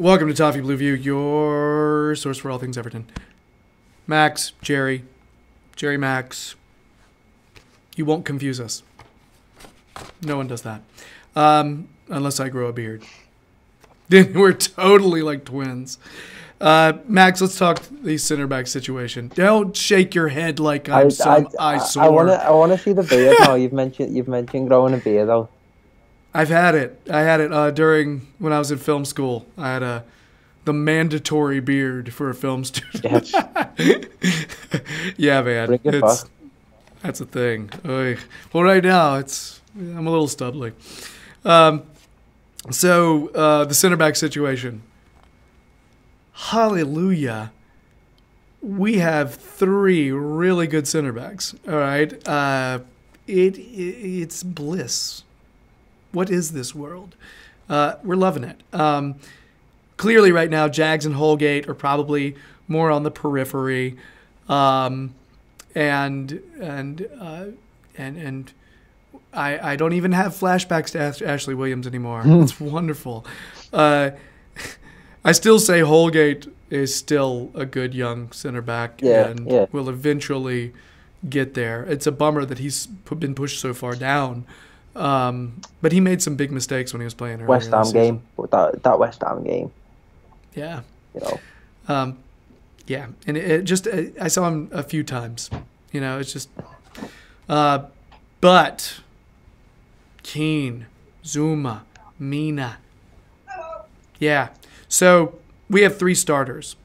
Welcome to Toffee Blue View, your source for all things Everton. Max, Gerry Max. You won't confuse us. No one does that. Unless I grow a beard. Then we're totally like twins. Max, let's talk the center back situation. Don't shake your head like I'm some eyesore. I want to see the beard now. You've mentioned growing a beard though. I've had it. I had it during when I was in film school. I had the mandatory beard for a film student. Yes. Yeah, man. That's a thing. Oy. Well, right now I'm a little stubbly. So the center back situation. Hallelujah. We have three really good center backs. All right. It's bliss. What is this world? We're loving it. Clearly, right now, Jags and Holgate are probably more on the periphery, and I don't even have flashbacks to Ashley Williams anymore. It's wonderful. I still say Holgate is still a good young center back, and will eventually get there. It's a bummer that he's been pushed so far down. But he made some big mistakes when he was playing earlier. West Ham game, that West Ham game. Yeah. You know. Yeah, and it just I saw him a few times. You know, it's just. But Keane, Zouma, Mina. Yeah. So we have three starters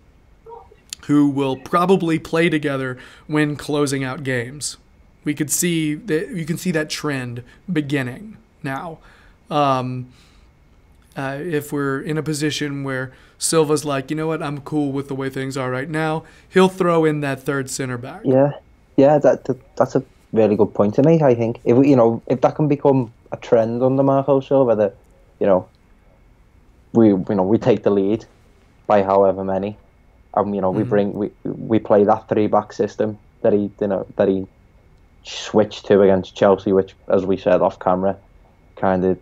who will probably play together when closing out games. We could see that you can see that trend beginning now. If we're in a position where Silva's like, you know what, I'm cool with the way things are right now, he'll throw in that third center back. Yeah, that's a really good point to make. I think if that can become a trend under Marco Silva, that we take the lead by however many, and we play that 3-back system that he switched to against Chelsea, which, as we said off camera, kind of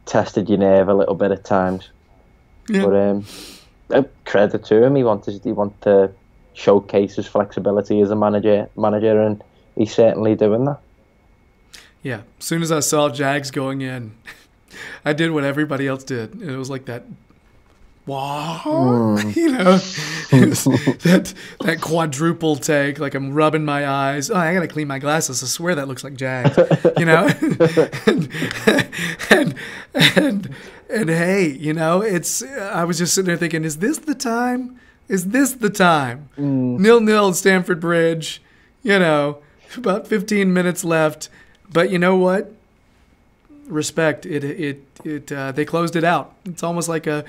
tested your nerve a little bit at times. Yeah. But credit to him, he wanted to showcase his flexibility as a manager, and he's certainly doing that. Yeah. As soon as I saw Jags going in, I did what everybody else did, and it was like that. Wow, that quadruple take, like I'm rubbing my eyes. Oh, I gotta clean my glasses. I swear that looks like Jags, and hey, it's. I was just sitting there thinking, is this the time? Is this the time? 0-0 at Stamford Bridge. About 15 minutes left, but you know what? Respect it. They closed it out. It's almost like a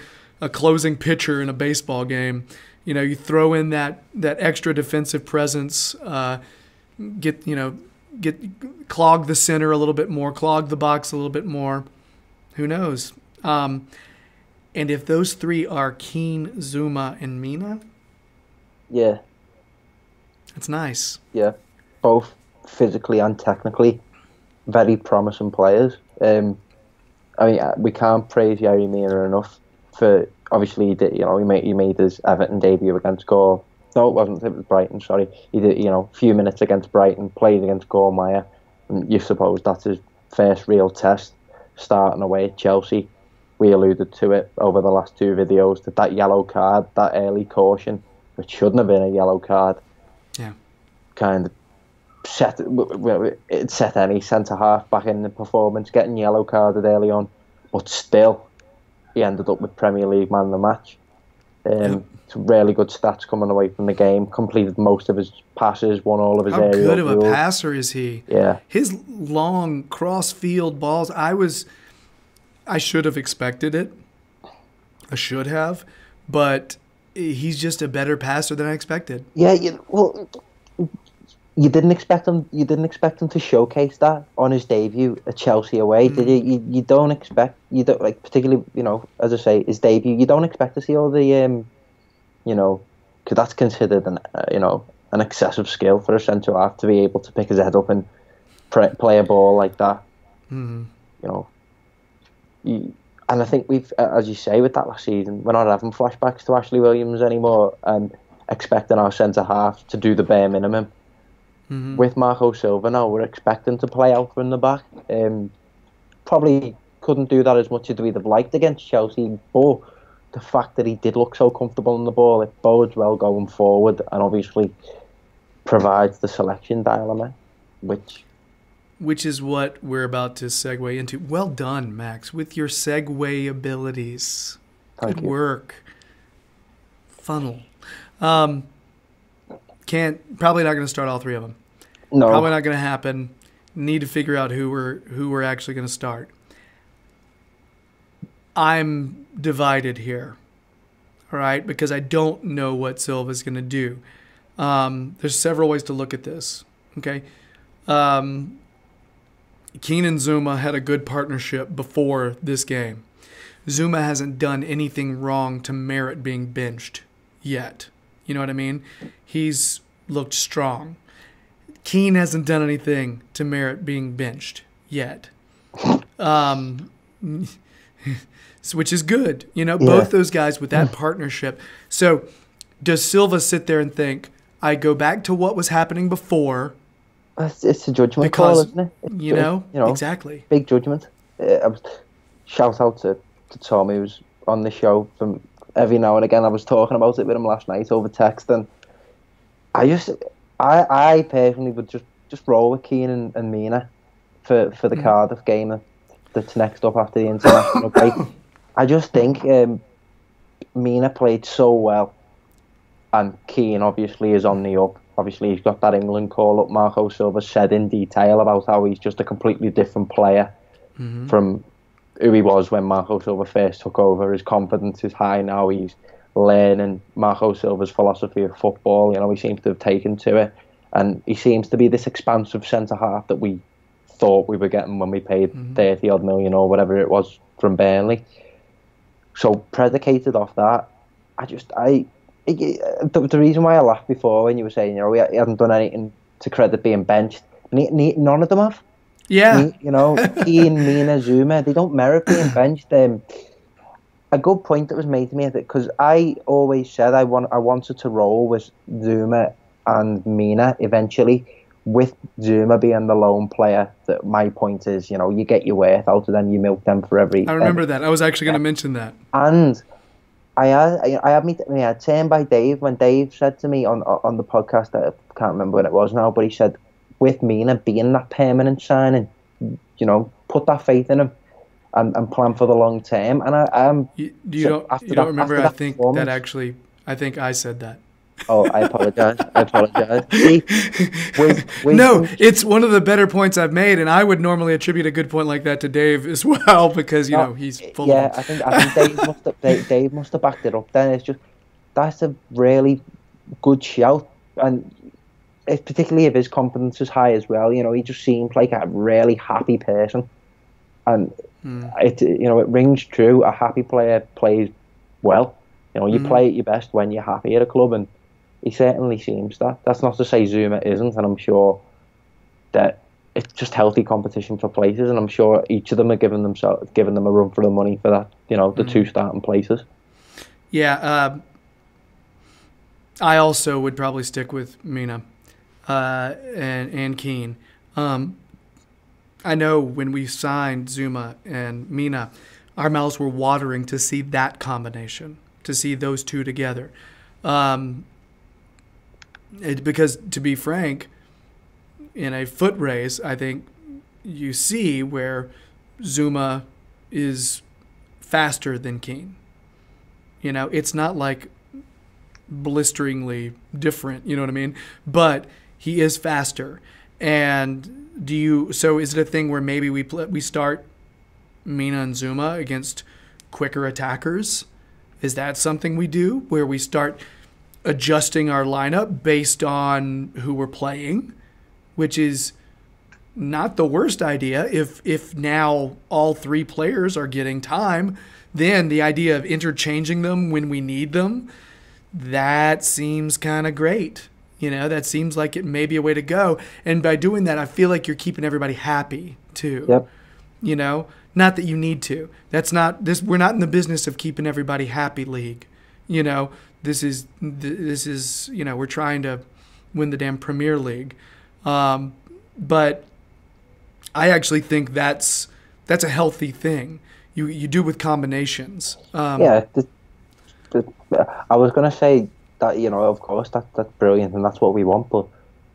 closing pitcher in a baseball game. You throw in that extra defensive presence, clog the center a little bit more, clog the box a little bit more. Who knows? And if those three are Keane, Zouma, and Mina, yeah, that's nice. Yeah, both physically and technically very promising players. We can't praise Yerry Mina enough. For obviously, he made his Everton debut against Gore. No, it wasn't. It was Brighton. Sorry, he did. A few minutes against Brighton, played against Gore. And you suppose that's his first real test, starting away at Chelsea. We alluded to it over the last two videos that yellow card, that early caution, which shouldn't have been a yellow card. Yeah, kind of set any centre half back in the performance, getting yellow carded early on, but still. He ended up with Premier League man of the match. Some really good stats coming away from the game. Completed most of his passes, won all of his aerial duels. How good of a duels. passer is he? Yeah. His long cross-field balls, I should have expected it. I should have. But he's just a better passer than I expected. Yeah, you didn't expect him. You didn't expect him to showcase that on his debut at Chelsea away, did you? You don't expect. You don't like particularly. As I say, his debut. You don't expect to see all the, because that's considered an excessive skill for a centre half to be able to pick his head up and play a ball like that. Mm-hmm. And I think we've, as you say, with that last season, we're not having flashbacks to Ashley Williams anymore and expecting our centre half to do the bare minimum. Mm-hmm. With Marco Silva now, we're expecting to play out from the back. Probably couldn't do that as much as we'd have liked against Chelsea, but the fact that he did look so comfortable on the ball, it bodes well going forward, and obviously provides the selection dilemma, which is what we're about to segue into. Well done, Max, with your segue abilities. Good work. Funnel. Probably not going to start all three of them. No. Probably not going to happen. Need to figure out who we're actually going to start. I'm divided here, all right, because I don't know what Silva's going to do. There's several ways to look at this, okay? Keane and Zouma had a good partnership before this game. Zouma hasn't done anything wrong to merit being benched yet. You know what I mean? He's looked strong. Keane hasn't done anything to merit being benched yet. Which is good. You know, both those guys with that partnership. So does Silva sit there and think, I go back to what was happening before? It's a judgment call, isn't it? You know, exactly. Big judgment. Shout out to Tom, who was on the show from every now and again. I was talking about it with him last night over text, and I personally would just roll with Keane and Mina for the Cardiff game that's next up after the international break. I just think Mina played so well, and Keane obviously is on the up. Obviously, he's got that England call-up. Marco Silva said in detail about how he's just a completely different player from who he was when Marco Silva first took over. His confidence is high now. He's learning Marco Silva's philosophy of football. You know, he seems to have taken to it. And he seems to be this expansive centre-half that we thought we were getting when we paid 30-odd million or whatever it was from Burnley. So, predicated off that, the reason why I laughed before when you were saying, he hasn't done anything to credit being benched. None of them have. Yeah. Keane, Mina, Zouma, they don't merit being benched. A good point that was made to me, because I always said I wanted to roll with Zouma and Mina eventually, with Zouma being the lone player. That my point is, you get your worth out of them, you milk them for every... I remember that. I was actually going to mention that. And I had me turned by Dave when Dave said to me on the podcast, I can't remember when it was now, but he said, with Mina being that permanent signing, put that faith in him and plan for the long term. And you don't remember? I think I said that. Oh, I apologize. No, it's one of the better points I've made, and I would normally attribute a good point like that to Dave as well, because he's full of them. I think Dave must have backed it up. Then it's just, that's a really good shout, and particularly if his confidence is high as well. He just seems like a really happy person, and it rings true. A happy player plays well. You play at your best when you're happy at a club, and he certainly seems that. That's not to say Zouma isn't, and I'm sure that it's just healthy competition for places, and I'm sure each of them are giving them a run for the money for that. The two starting places. Yeah, I also would probably stick with Mina and Keane. I know when we signed Zouma and Mina, our mouths were watering to see that combination, to see those two together. Because, to be frank, in a foot race, I think you see where Zouma is faster than Keane. It's not like blisteringly different, you know what I mean? But he is faster. And so is it a thing where maybe we start Mina and Zouma against quicker attackers? Is that something we do, where we start adjusting our lineup based on who we're playing, which is not the worst idea. If now all three players are getting time, then the idea of interchanging them when we need them, that seems kind of great. That seems like it may be a way to go. And by doing that, I feel like you're keeping everybody happy too. Yep. You know, not that you need to. That's not this. We're not in the business of keeping everybody happy league. You know, this is you know, we're trying to win the damn Premier League. But I actually think that's a healthy thing. You do with combinations. Yeah, I was going to say that, you know, of course that's brilliant and that's what we want, but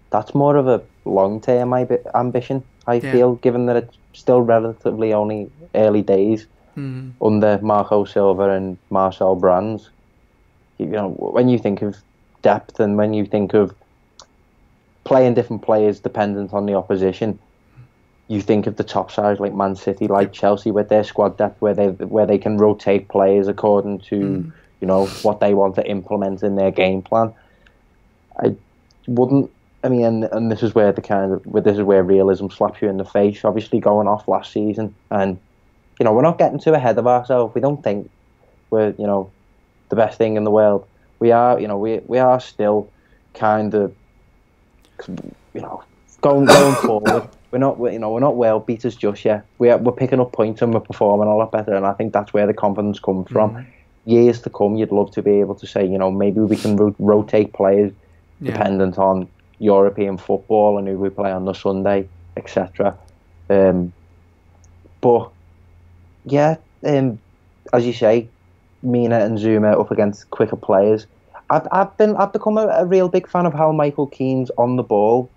that's more of a long-term ambition, I feel, given that it's still relatively only early days under Marco Silva and Marcel Brands. You know, when you think of depth and when you think of playing different players dependent on the opposition, you think of the top sides like Man City, like Chelsea, with their squad depth, where they can rotate players according to you know, what they want to implement in their game plan. I wouldn't. I mean, and this is where this is where realism slaps you in the face. Obviously, going off last season, and you know, we're not getting too ahead of ourselves. We don't think we're, you know, the best thing in the world. We are, you know, we are still kind of, you know, going forward. We're not world beaters just yet. We're picking up points and we're performing a lot better. And I think that's where the confidence comes from. Years to come, you'd love to be able to say, you know, maybe we can rotate players dependent on European football and who we play on the Sunday, etc. But yeah, as you say, Mina and Zouma up against quicker players. I've become a real big fan of how Michael Keane's on the ball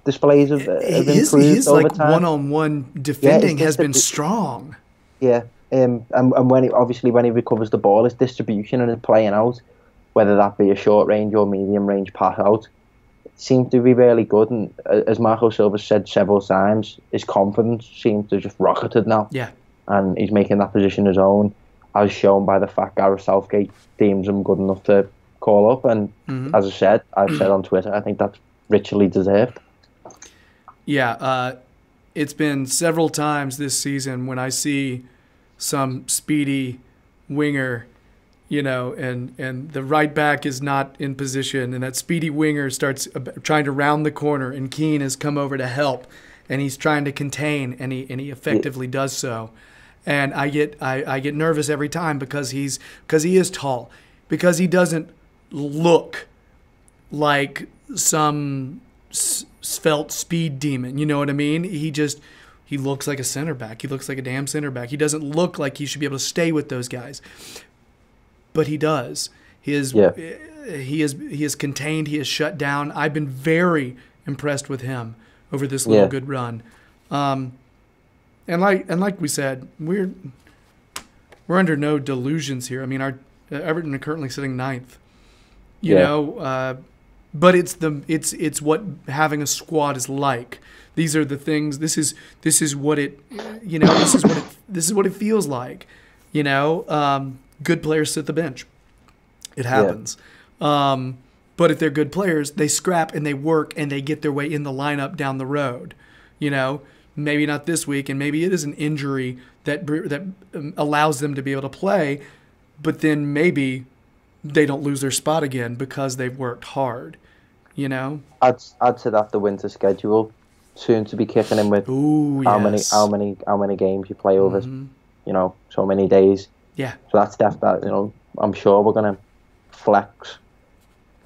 displays have improved his over like time. One-on-one defending has been strong. Yeah, and when when he recovers the ball, his distribution and his playing out, whether that be a short range or medium range pass out, seems to be really good. And as Marco Silva said several times, his confidence seems to just rocketed now. Yeah, and he's making that position his own, as shown by the fact Gareth Southgate deems him good enough to call up. And as I've said on Twitter, I think that's richly deserved. Yeah, it's been several times this season when I see some speedy winger, you know, and the right back is not in position, and that speedy winger starts trying to round the corner, and Keane has come over to help, and he's trying to contain, and he effectively does so. And I get nervous every time because he is tall, because he doesn't look like some svelte speed demon. You know what I mean? He looks like a center back. He looks like a damn center back. He doesn't look like he should be able to stay with those guys, but he does. He is contained. He is shut down. I've been very impressed with him over this little good run. And like we said, we're under no delusions here. I mean, our Everton are currently sitting 9th. You know, but it's what having a squad is like. These are the things. This is what it, you know. This is what it feels like. You know, good players sit the bench. It happens. But if they're good players, they scrap and they work and they get their way in the lineup down the road. You know. Maybe not this week, and maybe it is an injury that allows them to be able to play, but then maybe they don't lose their spot again because they've worked hard, you know? Add to that the winter schedule, soon to be kicking in with how many games you play over, you know, so many days. Yeah. So that's that, you know, I'm sure we're gonna flex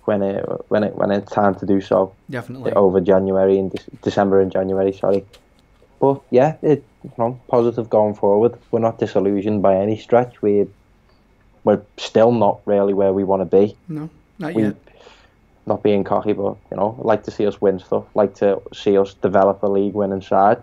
when it's time to do so. Definitely. Over January and December and January, sorry. But yeah, positive going forward. We're not disillusioned by any stretch. We're still not really where we want to be. No, not yet. Not being cocky, but you know, like to see us win stuff. Like to see us develop a league-winning side.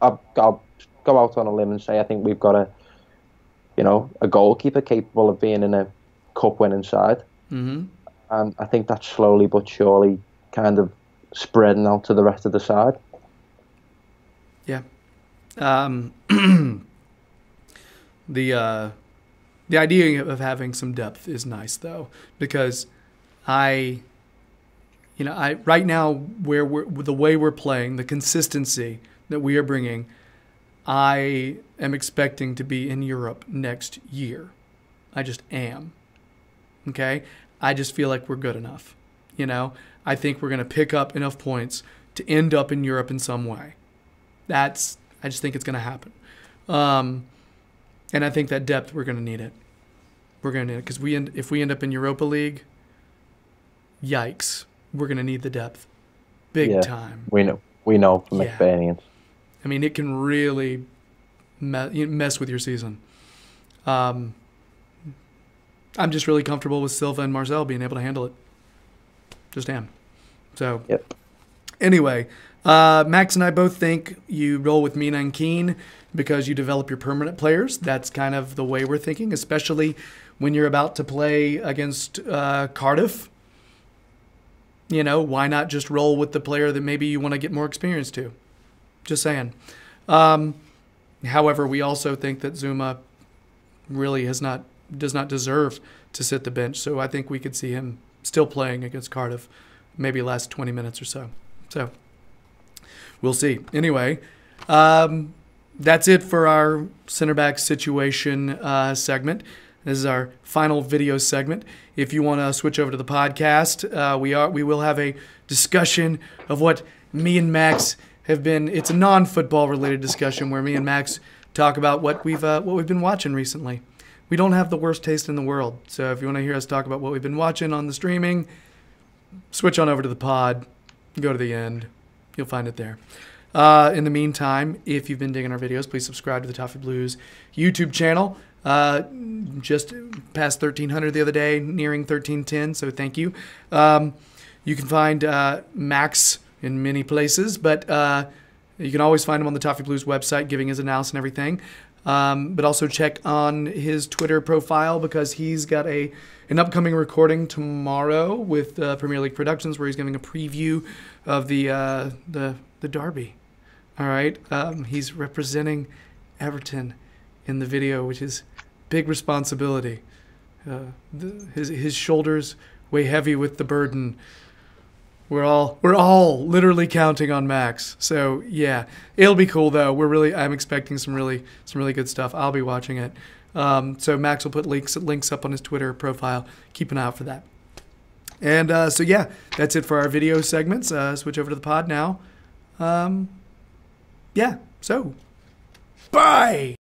I'll go out on a limb and say I think we've got a goalkeeper capable of being in a cup-winning side. And I think that's slowly but surely kind of spreading out to the rest of the side. Yeah. The idea of having some depth is nice though, because right now the way we're playing, the consistency that we are bringing, I am expecting to be in Europe next year. I just am. Okay? I just feel like we're good enough. You know, I think we're going to pick up enough points to end up in Europe in some way. That's I just think it's going to happen. And I think that depth, we're going to need it. We're going to need it because if we end up in Europa League, yikes, we're going to need the depth. Big time. We know from experience. I mean, it can really mess with your season. I'm just really comfortable with Silva and Marcel being able to handle it. Just am. So, anyway, Max and I both think you roll with Mina and Keane because you develop your permanent players. That's kind of the way we're thinking, especially when you're about to play against Cardiff. You know, why not just roll with the player that maybe you want to get more experience to? Just saying. However, we also think that Zouma really does not deserve to sit the bench. So I think we could see him still playing against Cardiff, maybe last 20 minutes or so. So we'll see. Anyway, that's it for our center back situation segment. This is our final video segment. If you want to switch over to the podcast, we will have a discussion of what me and Max have been. It's a non-football related discussion where me and Max talk about what we've been watching recently. We don't have the worst taste in the world, so if you want to hear us talk about what we've been watching on the streaming, switch on over to the pod, go to the end, you'll find it there. In the meantime, if you've been digging our videos, please subscribe to the Toffee Blues YouTube channel. Just past 1,300 the other day, nearing 1,310, so thank you. You can find Max in many places, but you can always find him on the Toffee Blues website, giving his analysis and everything. But also check on his Twitter profile because he's got an upcoming recording tomorrow with Premier League Productions where he's giving a preview of the derby. All right, he's representing Everton in the video, which is big responsibility. His shoulders weigh heavy with the burden. We're all literally counting on Max. So yeah, it'll be cool though. I'm expecting some really good stuff. I'll be watching it. So Max will put links up on his Twitter profile. Keep an eye out for that. And so yeah, that's it for our video segments. Switch over to the pod now. Yeah. So bye.